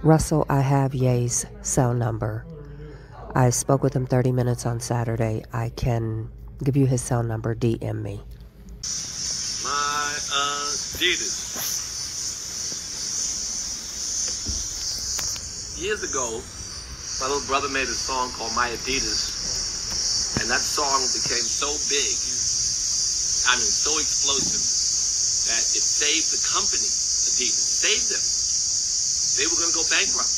Russell, I have Ye's cell number. I spoke with him 30 minutes on Saturday. I can give you his cell number. DM me. My Adidas. Years ago, my little brother made a song called My Adidas, and that song became so big, so explosive, that it saved the company, Adidas, saved them. They were going to go bankrupt.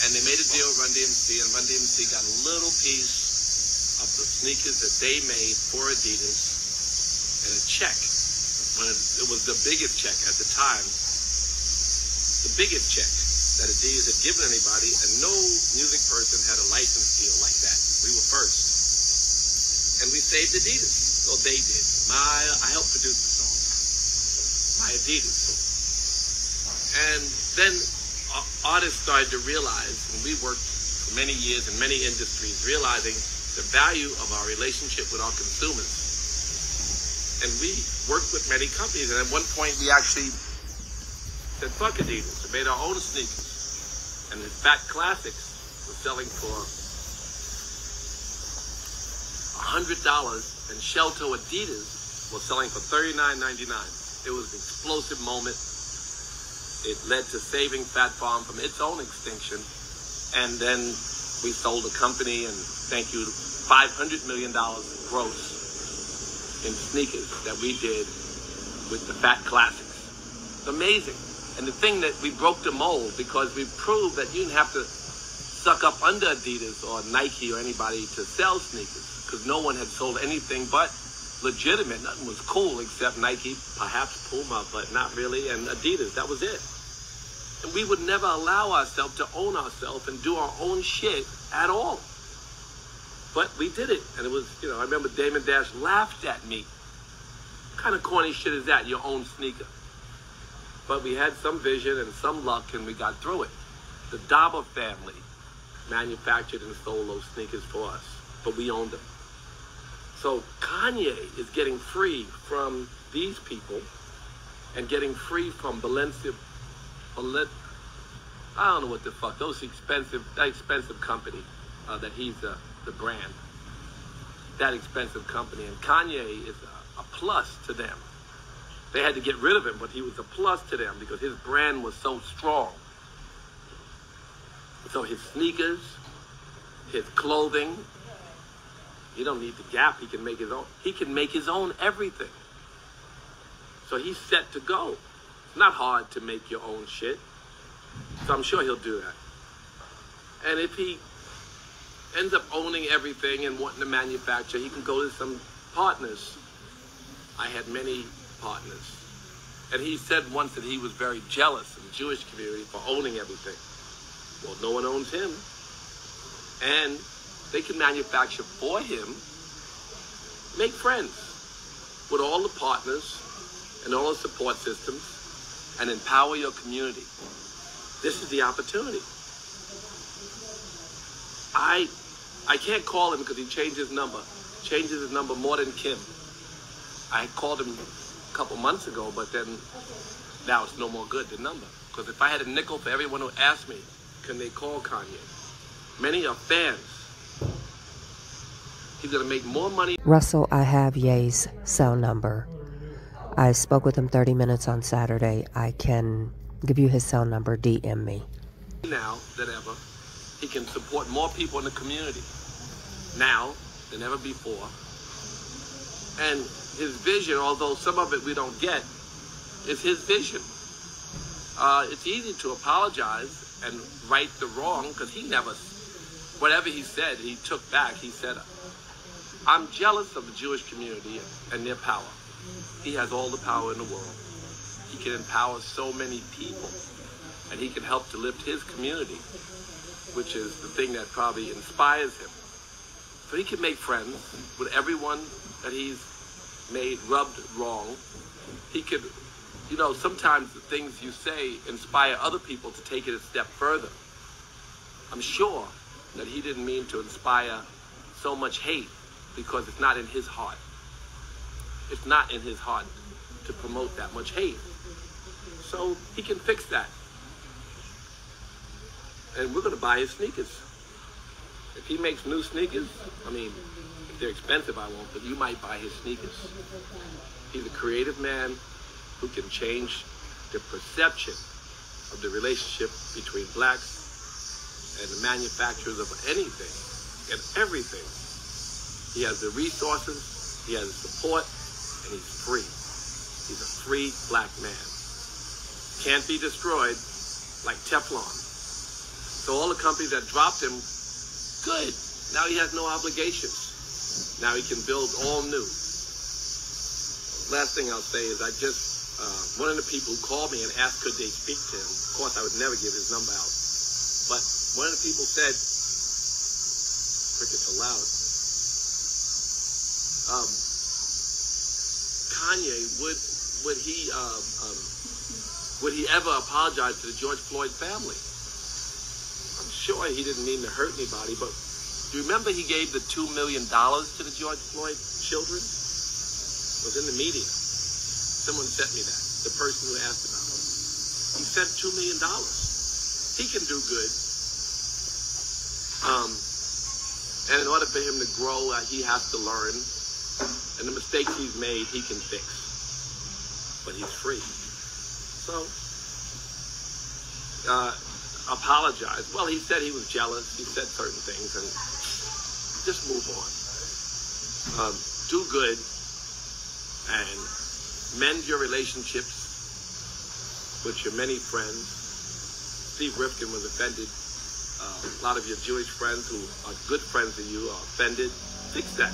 And they made a deal with Run DMC, and Run DMC got a little piece of the sneakers that they made for Adidas and a check. When it was the biggest check at the time, the biggest check that Adidas had given anybody, and no music person had a license deal like that. We were first. And we saved Adidas. So they did. I helped produce the song. My Adidas. And then artists started to realize, and we worked for many years in many industries, realizing the value of our relationship with our consumers. And we worked with many companies, and at one point we actually said, fuck Adidas, and made our own sneakers. And the Fat Classics were selling for $100, and Shell-Toe Adidas was selling for $39.99. It was an explosive moment. It led to saving Fat Farm from its own extinction. And then we sold the company, and thank you, $500 million gross in sneakers that we did with the Fat Classics. It's amazing. And the thing that we broke the mold, because we proved that you didn't have to suck up under Adidas or Nike or anybody to sell sneakers, because no one had sold anything but legitimate. Nothing was cool except Nike, perhaps Puma, but not really, and Adidas. That was it. And we would never allow ourselves to own ourselves and do our own shit at all. But we did it. And it was, I remember Damon Dash laughed at me. What kind of corny shit is that, your own sneaker? But we had some vision and some luck, and we got through it. The Dauber family manufactured and sold those sneakers for us, but we owned them. So Kanye is getting free from these people and getting free from Balenciaga. I don't know what the fuck, that expensive company that he's the brand. That expensive company. And Kanye is a plus to them. They had to get rid of him, but he was a plus to them because his brand was so strong. So his sneakers, his clothing, he don't need the Gap. He can make his own. He can make his own everything. So he's set to go. It's not hard to make your own shit. So I'm sure he'll do that. And if he ends up owning everything and wanting to manufacture, he can go to some partners. I had many partners. And he said once that he was very jealous of the Jewish community for owning everything. Well, no one owns him. And they can manufacture for him. Make friends with all the partners and all the support systems and empower your community. This is the opportunity. I can't call him because he changed his number. Changes his number more than Kim. I called him a couple months ago, but then now it's no more good, the number. Because if I had a nickel for everyone who asked me, can they call Kanye? Many are fans. He's going to make more money. Russell, I have Ye's cell number. I spoke with him 30 minutes on Saturday. I can give you his cell number. DM me. Now than ever, he can support more people in the community now than ever before. And his vision, although some of it we don't get, is his vision. It's easy to apologize and right the wrong, because he never, whatever he said, he took back. He said, I'm jealous of the Jewish community and their power. He has all the power in the world. He can empower so many people, and he can help to lift his community, which is the thing that probably inspires him. So he can make friends with everyone that he's made rubbed wrong. He could, sometimes the things you say inspire other people to take it a step further. I'm sure that he didn't mean to inspire so much hate, because it's not in his heart. It's not in his heart to promote that much hate. So he can fix that. and we're going to buy his sneakers. If he makes new sneakers, I mean, if they're expensive, I won't, but you might buy his sneakers. He's a creative man who can change the perception of the relationship between blacks and the manufacturers of anything and everything. He has the resources, he has the support, and he's free. He's a free black man. Can't be destroyed like Teflon. So all the companies that dropped him, good. Now he has no obligations. Now he can build all new. Last thing I'll say is one of the people who called me and asked could they speak to him. Of course, I would never give his number out. But one of the people said, crickets are loud. Kanye, would he ever apologize to the George Floyd family? I'm sure he didn't mean to hurt anybody, but do you remember he gave the $2 million to the George Floyd children? It was in the media. Someone sent me that, the person who asked about it. He sent $2 million. He can do good. And in order for him to grow, he has to learn. And the mistakes he's made, he can fix. But he's free. So, apologize. Well, he said he was jealous. He said certain things. And just move on. Do good. And mend your relationships with your many friends. Steve Rifkin was offended. A lot of your Jewish friends who are good friends of you are offended. Fix that.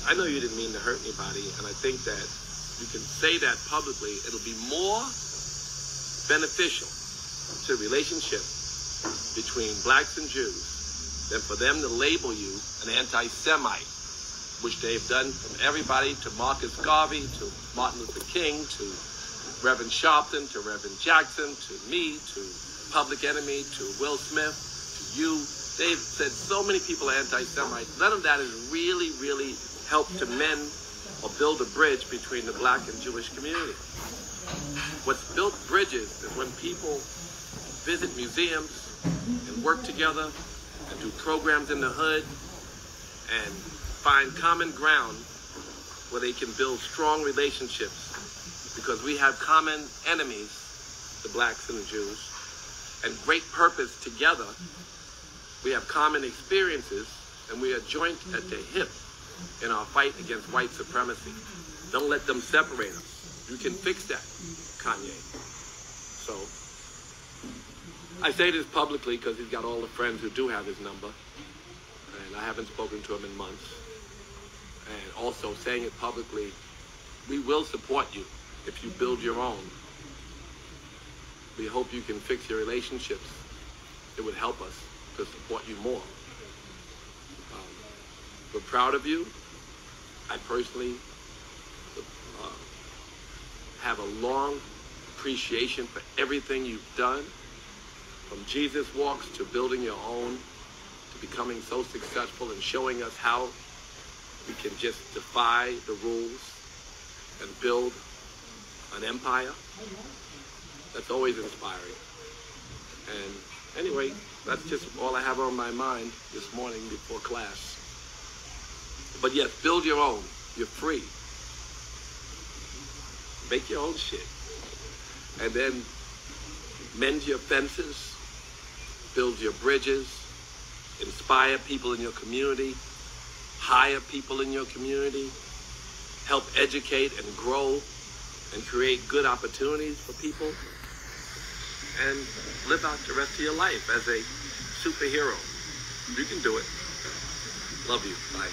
I know you didn't mean to hurt anybody, and I think that you can say that publicly. It'll be more beneficial to the relationship between blacks and Jews than for them to label you an anti-Semite, which they've done from everybody to Marcus Garvey, to Martin Luther King, to Reverend Sharpton, to Reverend Jackson, to me, to Public Enemy, to Will Smith, to you. They've said so many people are anti-Semites. None of that has really, really helped to mend or build a bridge between the black and Jewish community. What's built bridges is when people visit museums and work together and do programs in the hood and find common ground where they can build strong relationships, because we have common enemies, the blacks and the Jews, and great purpose together. We have common experiences, and we are joined at the hip in our fight against white supremacy. Don't let them separate us. You can fix that, Kanye. So, I say this publicly because he's got all the friends who do have his number, and I haven't spoken to him in months. And also saying it publicly, we will support you if you build your own. We hope you can fix your relationships. It would help us to support you more. We're proud of you. I personally have a long appreciation for everything you've done, from Jesus Walks to building your own, to becoming so successful and showing us how we can just defy the rules and build an empire. That's always inspiring. And anyway, that's just all I have on my mind this morning before class. But yes, build your own. You're free. Make your own shit. And then mend your fences, build your bridges, inspire people in your community, hire people in your community, help educate and grow and create good opportunities for people, and live out the rest of your life as a superhero. You can do it. Love you. Bye.